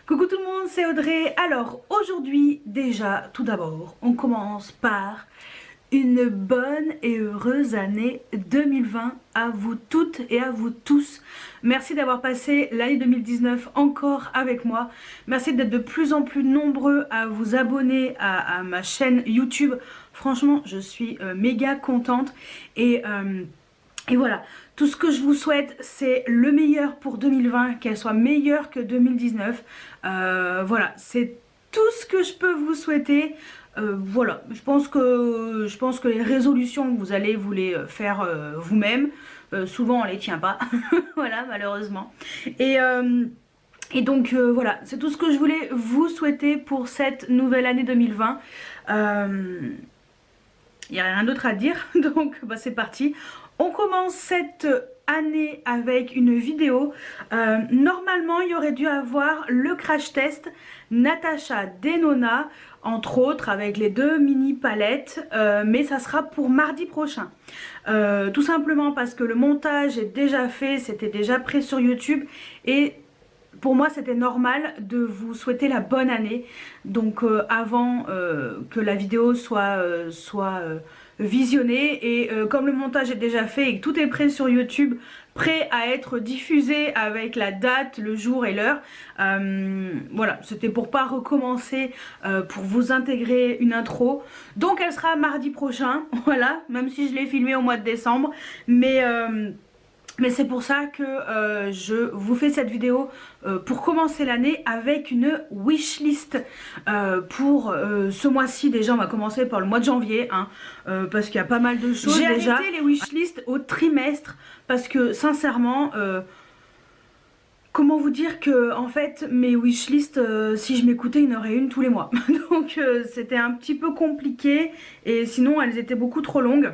Coucou tout le monde, c'est Audrey. Alors aujourd'hui déjà, tout d'abord, on commence par une bonne et heureuse année 2020 à vous toutes et à vous tous. Merci d'avoir passé l'année 2019 encore avec moi. Merci d'être de plus en plus nombreux à vous abonner à ma chaîne YouTube. Franchement, je suis méga contente et voilà, tout ce que je vous souhaite, c'est le meilleur pour 2020, qu'elle soit meilleure que 2019. Voilà, c'est tout ce que je peux vous souhaiter. Voilà, je pense que les résolutions, vous allez vous les faire vous-même. Souvent, on les tient pas. Voilà, malheureusement. Et, euh, et donc, voilà, c'est tout ce que je voulais vous souhaiter pour cette nouvelle année 2020. Il n'y a rien d'autre à dire, donc bah, c'est parti. On commence cette année avec une vidéo. Normalement, il y aurait dû avoir le crash test Natasha Denona, entre autres, avec les deux mini palettes, mais ça sera pour mardi prochain. Tout simplement parce que le montage est déjà fait, c'était déjà prêt sur YouTube et pour moi c'était normal de vous souhaiter la bonne année, donc avant que la vidéo soit visionnée, et comme le montage est déjà fait et que tout est prêt sur YouTube, prêt à être diffusé avec la date, le jour et l'heure, voilà, c'était pour pas recommencer, pour vous intégrer une intro. Donc elle sera mardi prochain, voilà, même si je l'ai filmé au mois de décembre, mais c'est pour ça que je vous fais cette vidéo pour commencer l'année avec une wishlist pour ce mois-ci. Déjà on va commencer par le mois de janvier, hein, parce qu'il y a pas mal de choses. J'ai arrêté les wishlists au trimestre parce que sincèrement, comment vous dire que en fait mes wishlists, si je m'écoutais, il y en aurait une tous les mois. Donc c'était un petit peu compliqué et sinon elles étaient beaucoup trop longues.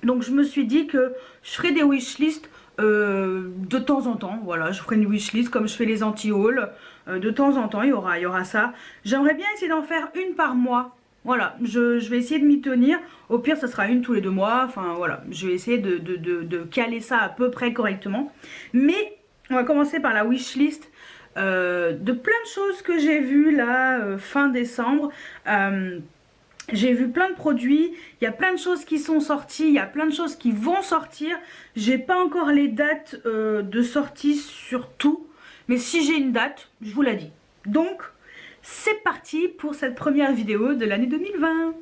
Donc je me suis dit que je ferai des wishlists de temps en temps. Voilà, je ferai une wishlist comme je fais les anti-hauls. De temps en temps, il y aura ça. J'aimerais bien essayer d'en faire une par mois. Voilà, je vais essayer de m'y tenir. Au pire, ça sera une tous les 2 mois. Enfin voilà, je vais essayer de caler ça à peu près correctement. Mais on va commencer par la wishlist de plein de choses que j'ai vues là, fin décembre. J'ai vu plein de produits, il y a plein de choses qui sont sorties, il y a plein de choses qui vont sortir. J'ai pas encore les dates de sortie sur tout, mais si j'ai une date, je vous la dis. Donc, c'est parti pour cette première vidéo de l'année 2020.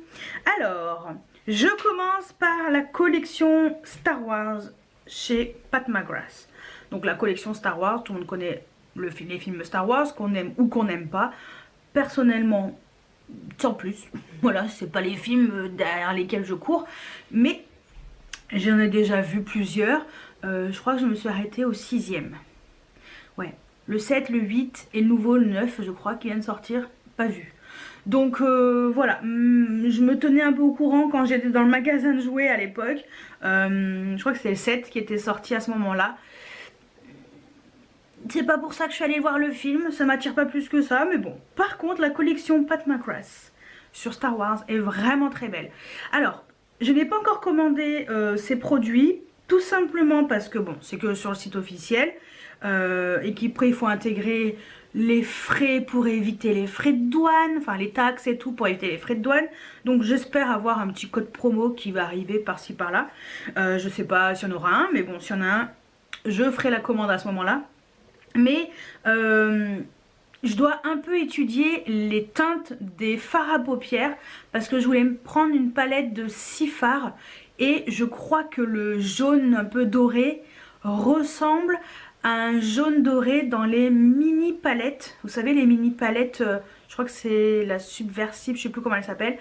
Alors, je commence par la collection Star Wars chez Pat McGrath. Donc la collection Star Wars, tout le monde connaît les films Star Wars, qu'on aime ou qu'on n'aime pas. Personnellement, sans plus, voilà, c'est pas les films derrière lesquels je cours, mais j'en ai déjà vu plusieurs. Je crois que je me suis arrêtée au 6e. Ouais, le 7, le 8 et le nouveau, le 9, je crois, qui vient de sortir, pas vu. Donc voilà, je me tenais un peu au courant quand j'étais dans le magasin de jouets à l'époque. Je crois que c'est le 7 qui était sorti à ce moment-là. C'est pas pour ça que je suis allée voir le film, ça m'attire pas plus que ça, mais bon. Par contre, la collection Pat McGrath sur Star Wars est vraiment très belle. Alors, je n'ai pas encore commandé ces produits, tout simplement parce que bon, c'est que sur le site officiel, et qu'après il faut intégrer les frais pour éviter les frais de douane, enfin les taxes et tout pour éviter les frais de douane. Donc j'espère avoir un petit code promo qui va arriver par-ci par-là. Je sais pas s'il y en aura un, mais bon, s'il y en a un, je ferai la commande à ce moment-là. Mais je dois un peu étudier les teintes des fards à paupières parce que je voulais me prendre une palette de 6 fards et je crois que le jaune un peu doré ressemble à un jaune doré dans les mini palettes. Vous savez, les mini palettes, je crois que c'est la Subversive, je sais plus comment elle s'appelle,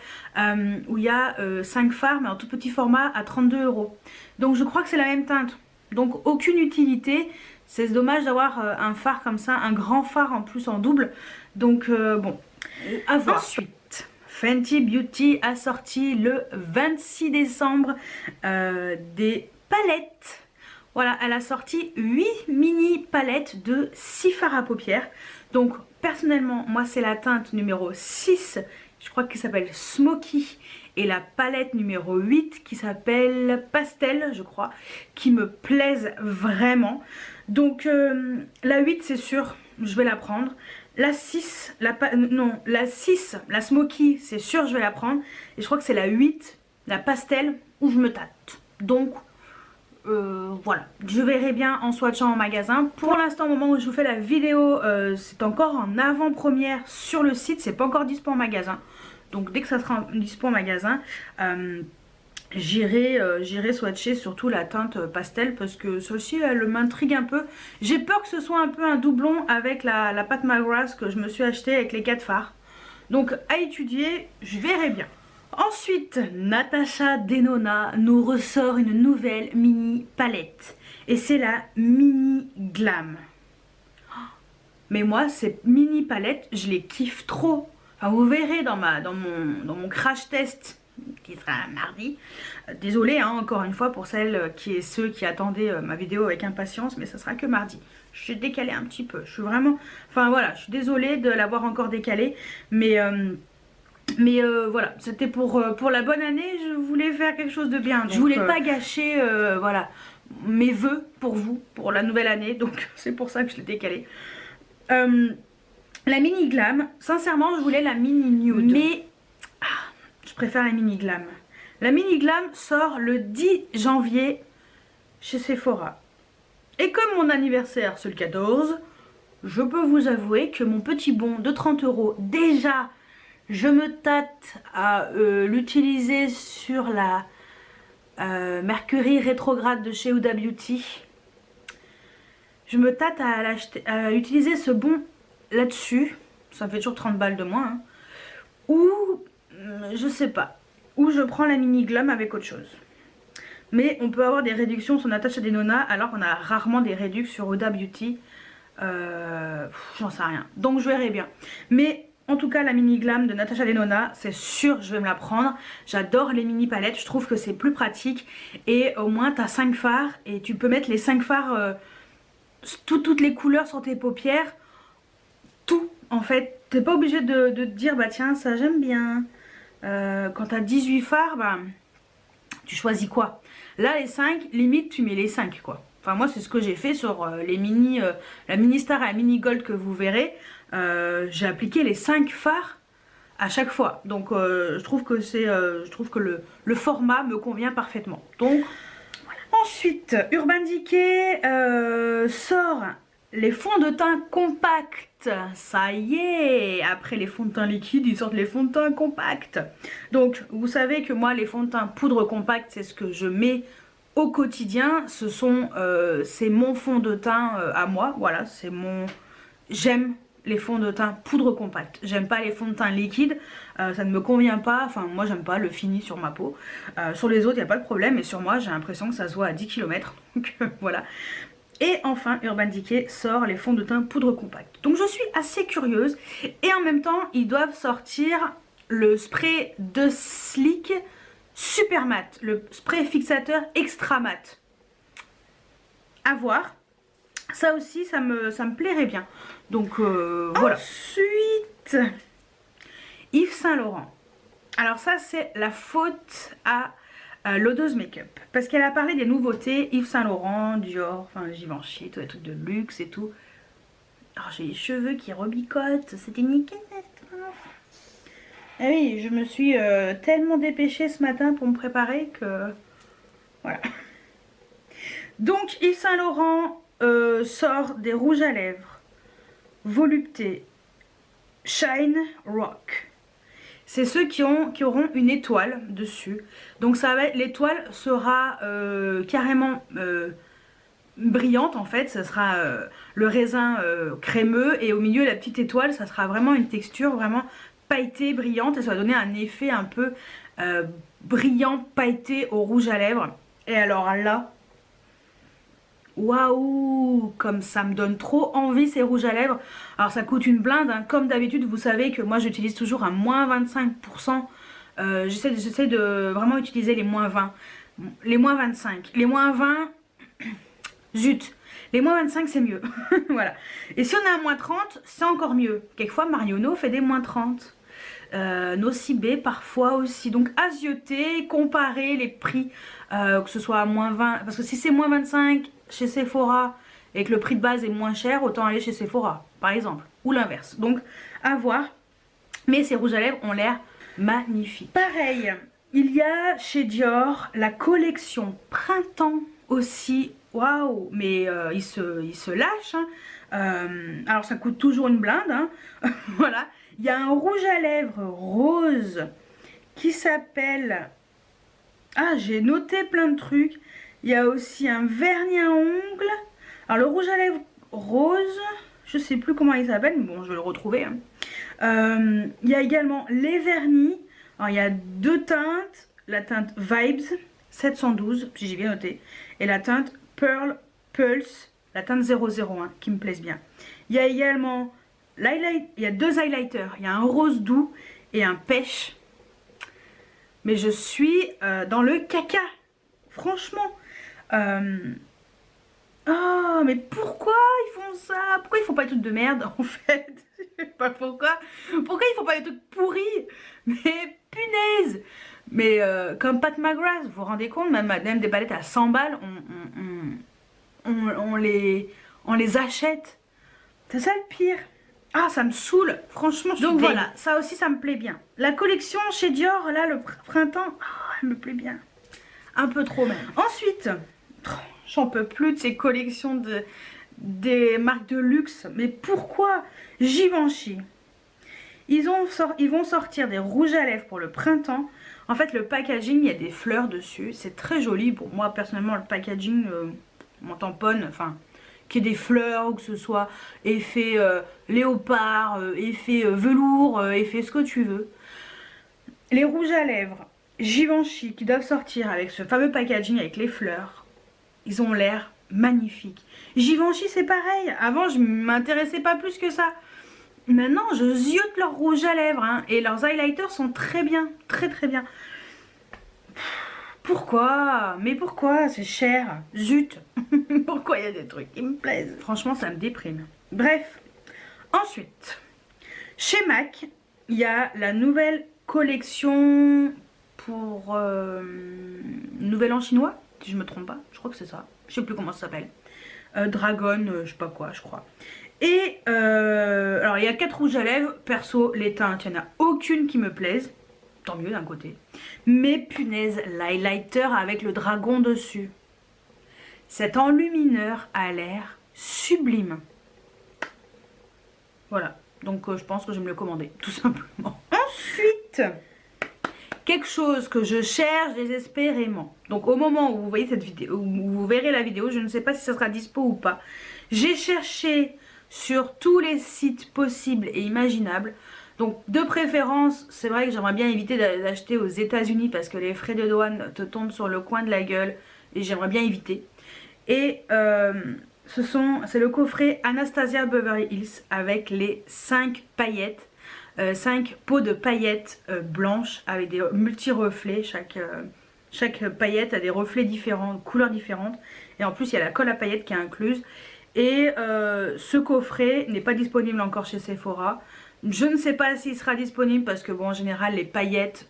où il y a 5 fards mais en tout petit format à 32 €. Donc je crois que c'est la même teinte. Donc aucune utilité. C'est dommage d'avoir un phare comme ça, un grand phare en plus en double. Donc bon, à voir. Ensuite, Fenty Beauty a sorti le 26 décembre des palettes. Voilà, elle a sorti 8 mini palettes de 6 fards à paupières. Donc personnellement, moi c'est la teinte numéro 6, je crois qu'elle s'appelle Smoky. Et la palette numéro 8 qui s'appelle Pastel, je crois, qui me plaisent vraiment. Donc la 8 c'est sûr, je vais la prendre. La 6, non, la 6, la Smoky, c'est sûr je vais la prendre. Et je crois que c'est la 8, la pastel, où je me tâte. Donc, voilà, je verrai bien en swatchant en magasin. Pour l'instant, au moment où je vous fais la vidéo, c'est encore en avant-première sur le site. C'est pas encore dispo en magasin. Donc dès que ça sera dispo en magasin, j'irai swatcher surtout la teinte pastel parce que celle-ci elle m'intrigue un peu. J'ai peur que ce soit un peu un doublon avec la Pat McGrath que je me suis acheté avec les 4 fards. Donc à étudier, je verrai bien. Ensuite, Natasha Denona nous ressort une nouvelle mini palette. Et c'est la Mini Glam. Mais moi, ces mini palettes, je les kiffe trop. Enfin, vous verrez dans mon crash test qui sera mardi. Désolée hein, encore une fois pour ceux qui attendaient ma vidéo avec impatience, mais ça sera que mardi. Je suis décalée un petit peu. Je suis vraiment... Enfin voilà, je suis désolée de l'avoir encore décalée. Mais voilà, c'était pour la bonne année, je voulais faire quelque chose de bien. Donc, je voulais pas gâcher voilà, mes vœux pour vous, pour la nouvelle année. Donc c'est pour ça que je l'ai décalée. La mini glam, sincèrement je voulais la mini nude. Mais je préfère la mini glam. La mini glam sort le 10 janvier chez Sephora. Et comme mon anniversaire c'est le 14, je peux vous avouer que mon petit bon de 30 € déjà... Je me tâte à l'utiliser sur la Mercury rétrograde de chez Huda Beauty. Je me tâte à utiliser ce bon là-dessus. Ça me fait toujours 30 balles de moins. Hein. Ou, je sais pas, ou je prends la mini glam avec autre chose. Mais on peut avoir des réductions sur Natasha Denona alors qu'on a rarement des réductions sur Huda Beauty. J'en sais rien. Donc je verrai bien. Mais... en tout cas la mini glam de Natasha Denona, c'est sûr je vais me la prendre. J'adore les mini palettes, je trouve que c'est plus pratique. Et au moins tu as 5 fards et tu peux mettre les 5 fards, toutes les couleurs sur tes paupières. Tout en fait, t'es pas obligé de te dire bah tiens ça j'aime bien. Quand tu as 18 fards, bah, tu choisis quoi. Là les 5, limite tu mets les 5 quoi. Enfin moi c'est ce que j'ai fait sur les mini, la mini star et la mini gold que vous verrez. J'ai appliqué les 5 fards à chaque fois. Donc je trouve que le format me convient parfaitement. Donc voilà. Ensuite Urban Decay sort les fonds de teint compacts. Ça y est, après les fonds de teint liquides, ils sortent les fonds de teint compacts. Donc vous savez que moi les fonds de teint poudre compacte, c'est ce que je mets au quotidien. C'est mon fond de teint à moi. Voilà, c'est mon... J'aime les fonds de teint poudre compacte. J'aime pas les fonds de teint liquides. Ça ne me convient pas. Enfin, moi, j'aime pas le fini sur ma peau. Sur les autres, il n'y a pas de problème. Mais sur moi, j'ai l'impression que ça se voit à 10 km. Donc, voilà. Et enfin, Urban Decay sort les fonds de teint poudre compacte. Donc, je suis assez curieuse. Et en même temps, ils doivent sortir le spray de Sleek super mat. Le spray fixateur extra mat. À voir. Ça aussi, ça me plairait bien. Donc voilà. Ensuite, Yves Saint Laurent. Alors ça, c'est la faute à l'odeuse make-up. Parce qu'elle a parlé des nouveautés. Yves Saint Laurent, Dior, enfin Givenchy, tous les trucs de luxe et tout. Alors j'ai les cheveux qui rebicotent. C'était nickel. Ah oui, je me suis tellement dépêchée ce matin pour me préparer que... Voilà. Donc Yves Saint Laurent... sort des rouges à lèvres volupté Shine Rock. C'est ceux qui auront une étoile dessus. Donc ça va, l'étoile sera carrément brillante en fait. Ça sera le raisin crémeux et au milieu la petite étoile. Ça sera vraiment une texture vraiment pailletée, brillante. Et ça va donner un effet un peu brillant, pailleté au rouge à lèvres. Et alors là... waouh, comme ça me donne trop envie ces rouges à lèvres. Alors ça coûte une blinde, hein. Comme d'habitude vous savez que moi j'utilise toujours un moins 25%. J'essaie de vraiment utiliser les moins 20, les moins 25, les moins 20, zut, les moins 25 c'est mieux. Voilà. Et si on a un moins 30 c'est encore mieux. Quelquefois Marionneau fait des moins 30. Nocibé parfois aussi. Donc azioter, comparer les prix, que ce soit à moins 20, parce que si c'est moins 25 chez Sephora et que le prix de base est moins cher, autant aller chez Sephora, par exemple, ou l'inverse. Donc, à voir. Mais ces rouges à lèvres ont l'air magnifiques. Pareil, il y a chez Dior la collection printemps aussi. Waouh, mais il se lâche. Hein. Alors, ça coûte toujours une blinde. Hein. Voilà. Il y a un rouge à lèvres rose qui s'appelle... Ah, j'ai noté plein de trucs. Il y a aussi un vernis à ongles. Alors, le rouge à lèvres rose, je sais plus comment il s'appelle, mais bon, je vais le retrouver. Hein. Il y a également les vernis. Alors, il y a deux teintes. La teinte Vibes 712, si j'ai bien noté. Et la teinte Pearl Pulse, la teinte 001, qui me plaise bien. Il y a également l'highlight. Il y a deux highlighters. Il y a un rose doux et un pêche. Mais je suis dans le caca. Franchement. Oh, mais pourquoi ils font ça? Pourquoi ils font pas des trucs de merde en fait? Je sais pas pourquoi. Pourquoi ils font pas des trucs pourris? Mais punaise! Mais comme Pat McGrath, vous vous rendez compte, même des palettes à 100 balles, on les achète. C'est ça le pire. Ah, ça me saoule. Franchement, donc voilà, ça aussi, ça me plaît bien. La collection chez Dior, là, le printemps, oh, elle me plaît bien. Un peu trop même. Ensuite, j'en peux plus de ces collections des marques de luxe. Mais pourquoi? Givenchy. Ils vont sortir des rouges à lèvres pour le printemps. En fait, le packaging, il y a des fleurs dessus. C'est très joli. Pour moi, personnellement, le packaging m'en tamponne. Enfin, qu'il y ait des fleurs ou que ce soit effet léopard, effet velours, effet ce que tu veux. Les rouges à lèvres Givenchy qui doivent sortir avec ce fameux packaging avec les fleurs, ils ont l'air magnifiques. Givenchy c'est pareil, avant je m'intéressais pas plus que ça. Maintenant je ziote leurs rouges à lèvres hein, et leurs highlighters sont très bien, très bien. Pourquoi? Mais pourquoi? C'est cher. Zut. Pourquoi il y a des trucs qui me plaisent? Franchement, ça me déprime. Bref. Ensuite, chez MAC, il y a la nouvelle collection pour Nouvel An chinois, si je me trompe pas. Je crois que c'est ça. Je sais plus comment ça s'appelle. Dragon, je sais pas quoi, je crois. Et alors, il y a 4 rouges à lèvres. Perso, les teintes, il n'y en a aucune qui me plaise. Tant mieux d'un côté. Mais punaise, l'highlighter avec le dragon dessus. Cet enlumineur a l'air sublime. Voilà. Donc je pense que je vais me le commander, tout simplement. Ensuite, quelque chose que je cherche désespérément. Donc au moment où vous voyez cette vidéo, où vous verrez la vidéo, je ne sais pas si ça sera dispo ou pas. J'ai cherché sur tous les sites possibles et imaginables. Donc de préférence, c'est vrai que j'aimerais bien éviter d'acheter aux États-Unis parce que les frais de douane te tombent sur le coin de la gueule et j'aimerais bien éviter. Et c'est le coffret Anastasia Beverly Hills avec les 5 paillettes, 5 pots de paillettes blanches avec des multi-reflets. Chaque paillette a des reflets différents, couleurs différentes. Et en plus, il y a la colle à paillettes qui est incluse. Et ce coffret n'est pas disponible encore chez Sephora. Je ne sais pas s'il sera disponible parce que bon, en général les paillettes,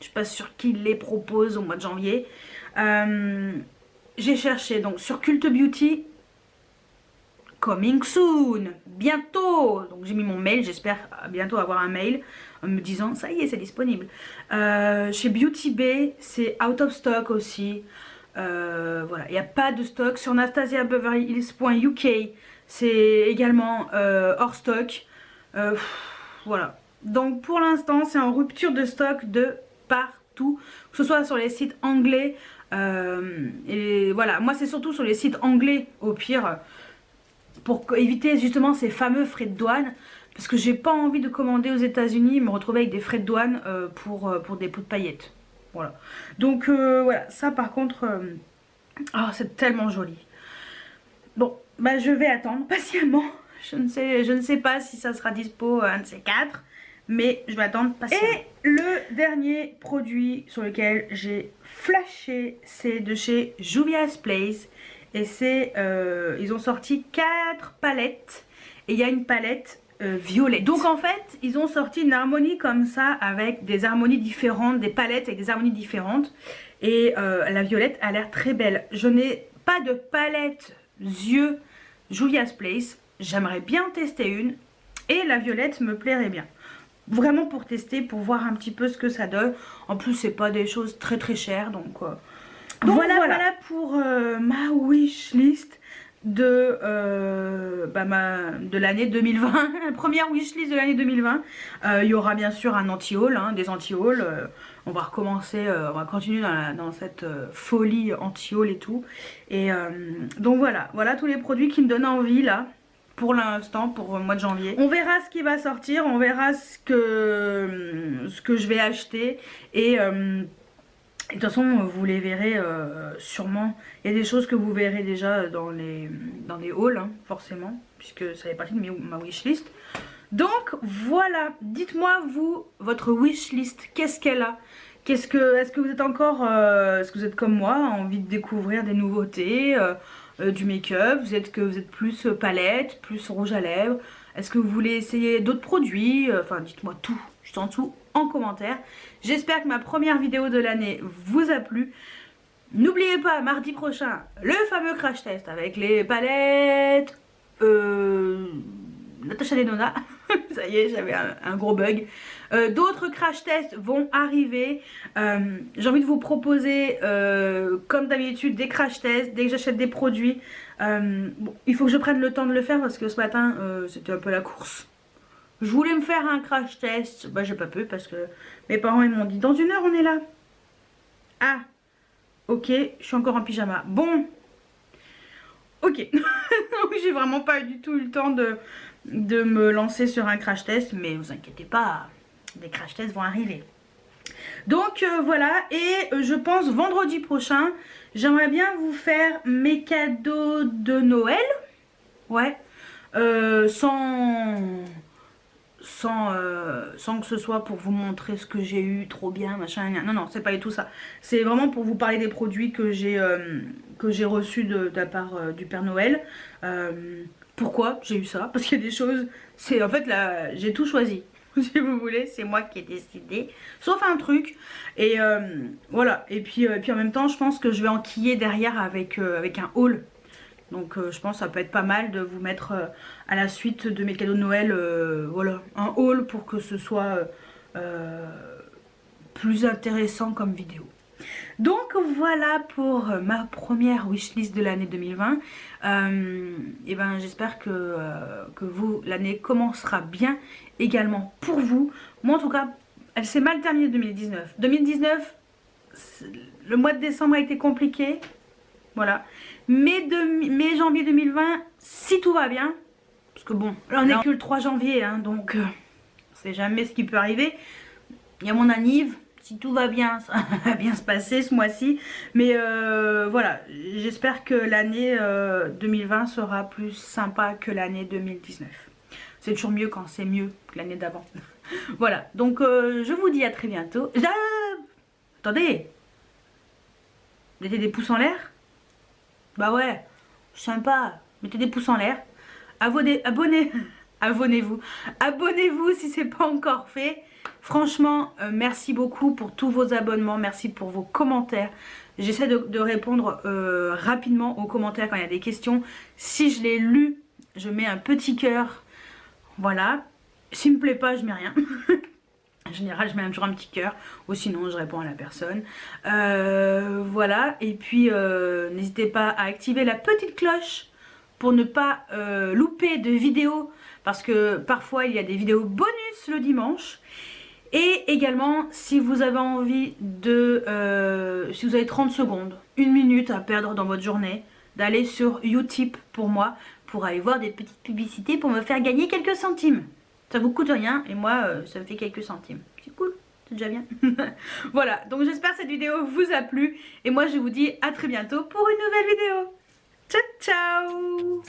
je suis pas sûre qu'ils les proposent au mois de janvier. J'ai cherché donc sur Cult Beauty, coming soon, bientôt. Donc j'ai mis mon mail, j'espère bientôt avoir un mail en me disant ça y est c'est disponible. Chez Beauty Bay c'est out of stock aussi. Voilà, il n'y a pas de stock. Sur AnastasiaBeverlyHills.uk c'est également hors stock. Voilà, donc pour l'instant c'est en rupture de stock de partout, que ce soit sur les sites anglais et voilà, moi c'est surtout sur les sites anglais au pire pour éviter justement ces fameux frais de douane, parce que j'ai pas envie de commander aux États-Unis et me retrouver avec des frais de douane pour des pots de paillettes. Voilà, donc voilà, ça par contre oh, c'est tellement joli. Bon bah je vais attendre patiemment. Je ne sais pas si ça sera dispo un de ces 4, mais je vais attendre patiemment. Et le dernier produit sur lequel j'ai flashé, c'est de chez Juvia's Place. Et c'est, ils ont sorti 4 palettes. Et il y a une palette violette. Donc en fait, ils ont sorti une harmonie comme ça, avec des harmonies différentes, des palettes avec des harmonies différentes. Et la violette a l'air très belle. Je n'ai pas de palette yeux Julia's Place. J'aimerais bien tester une. Et la violette me plairait bien. Vraiment pour tester, pour voir un petit peu ce que ça donne. En plus, c'est pas des choses très très chères. Donc voilà pour ma wishlist de l'année 2020. La première wishlist de l'année 2020. Il y aura bien sûr un anti-haul, hein, des anti-hauls. On va recommencer, on va continuer dans cette folie anti-haul et tout. Et donc voilà tous les produits qui me donnent envie là. Pour l'instant, pour le mois de janvier. On verra ce qui va sortir, on verra ce que je vais acheter. Et de toute façon, vous les verrez sûrement. Il y a des choses que vous verrez déjà dans les hauls, hein, forcément, puisque ça fait partie de ma wishlist. Donc voilà, dites-moi vous, votre wishlist, qu'est-ce qu'elle a? Est-ce que vous êtes encore, est-ce que vous êtes comme moi, envie de découvrir des nouveautés, du make-up? Vous êtes plus palette, plus rouge à lèvres? Est-ce que vous voulez essayer d'autres produits? Enfin, dites-moi tout, juste en dessous, en commentaire. J'espère que ma première vidéo de l'année vous a plu. N'oubliez pas, mardi prochain, le fameux crash test avec les palettes Natasha Denona. Ça y est, j'avais un gros bug. D'autres crash tests vont arriver. J'ai envie de vous proposer, comme d'habitude, des crash tests dès que j'achète des produits. Bon, il faut que je prenne le temps de le faire parce que ce matin, c'était un peu la course. Je voulais me faire un crash test. Bah, j'ai pas pu parce que mes parents ils m'ont dit dans 1 heure on est là. Ah, ok, je suis encore en pyjama. Bon, ok. J'ai vraiment pas du tout eu le temps de me lancer sur un crash test, mais vous inquiétez pas, des crash tests vont arriver. Donc voilà, et je pense vendredi prochain, j'aimerais bien vous faire mes cadeaux de Noël. Ouais, sans que ce soit pour vous montrer ce que j'ai eu trop bien, machin, non, c'est pas du tout ça. C'est vraiment pour vous parler des produits que j'ai reçus de la part du Père Noël. Pourquoi j'ai eu ça? Parce qu'il y a des choses, en fait là, j'ai tout choisi. Si vous voulez, c'est moi qui ai décidé, sauf un truc. Et voilà, et puis en même temps, je pense que je vais enquiller derrière avec un haul. Donc je pense que ça peut être pas mal de vous mettre à la suite de mes cadeaux de Noël, voilà, un haul pour que ce soit plus intéressant comme vidéo. Donc voilà pour ma première wishlist de l'année 2020. Et ben j'espère que vous, l'année commencera bien également pour vous. Moi en tout cas, elle s'est mal terminée 2019. 2019, le mois de décembre a été compliqué. Voilà. Mais janvier 2020, si tout va bien, parce que bon, là on n'est que le 3 janvier, hein, donc on sait jamais ce qui peut arriver. Il y a mon anniv, si tout va bien, ça va bien se passer ce mois-ci. Mais voilà, j'espère que l'année 2020 sera plus sympa que l'année 2019. C'est toujours mieux quand c'est mieux que l'année d'avant. Voilà, donc je vous dis à très bientôt. Attendez, vous mettez des pouces en l'air? Bah ouais, sympa, mettez des pouces en l'air. Abonnez-vous. Abonnez-vous si c'est pas encore fait. Franchement, merci beaucoup pour tous vos abonnements, merci pour vos commentaires. J'essaie de répondre rapidement aux commentaires quand il y a des questions. Si je l'ai lu, je mets un petit cœur. Voilà. S'il me plaît pas, je mets rien. En général, je mets toujours un petit cœur, ou sinon je réponds à la personne. Voilà, et puis n'hésitez pas à activer la petite cloche pour ne pas louper de vidéos, parce que parfois il y a des vidéos bonus le dimanche. Et également, si vous avez envie de, si vous avez 30 secondes, 1 minute à perdre dans votre journée, d'aller sur Utip pour moi, pour aller voir des petites publicités pour me faire gagner quelques centimes. Ça vous coûte rien et moi ça me fait quelques centimes. C'est cool, c'est déjà bien. Voilà, donc j'espère que cette vidéo vous a plu. Et moi je vous dis à très bientôt pour une nouvelle vidéo. Ciao ciao.